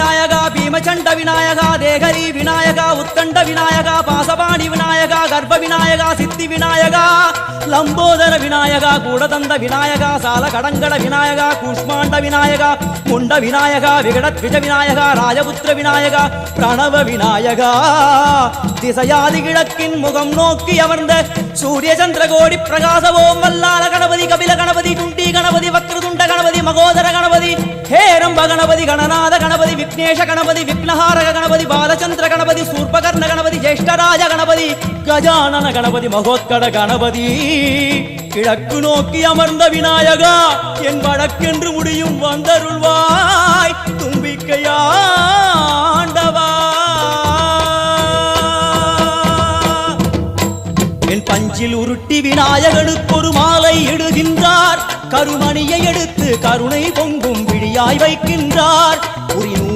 விநாயகா பீமச்சண்ட விநாயகா தேகரி விநாயகா உத்தண்ட விநாயகா பாசபாணி விநாயகா கர்ப்ப விநாயகா சித்தி விநாயகா லம்போதர விநாயகா கூடதந்த விநாயகா சால கடங்கட விநாயகா கூஷ்மாண்ட விநாயகா முண்ட விநாயகா விகடத்விஜ விநாயகா ராஜபுத்திர விநாயகா பிரணவ விநாயகா திசையாதி கிழக்கின் முகம் நோக்கி அமர்ந்த சூரிய சந்திரகோடி பிரகாச ஓம் வல்லால கணபதி கபில கணபதி குண்டி கணபதி வக்ரதுண்ட கணபதி மகோதர கணபதி ஹேரம்ப கணபதி கணநாத கணபதி விக்னேஷ கணபதி விக்னஹாரக கணபதி பாலச்சந்திர கணபதி சூர்பகர்ண கணபதி ஜேஷ்டராஜ கணபதி கஜானன கணபதி மகோத்கட கணபதி கிழக்கு நோக்கி அமர்ந்த விநாயகா என் வழக்கென்று முடியும் வந்தருள்வாய் தும்பிக்கையாண்டவா என் பஞ்சில் உருட்டி விநாயகனுக்கு ஒரு மாலை இடுகின்றார் கருமணியை எடுத்து கருணை பொங்கும் விழியாய் வைக்கின்றார் உரி நூல்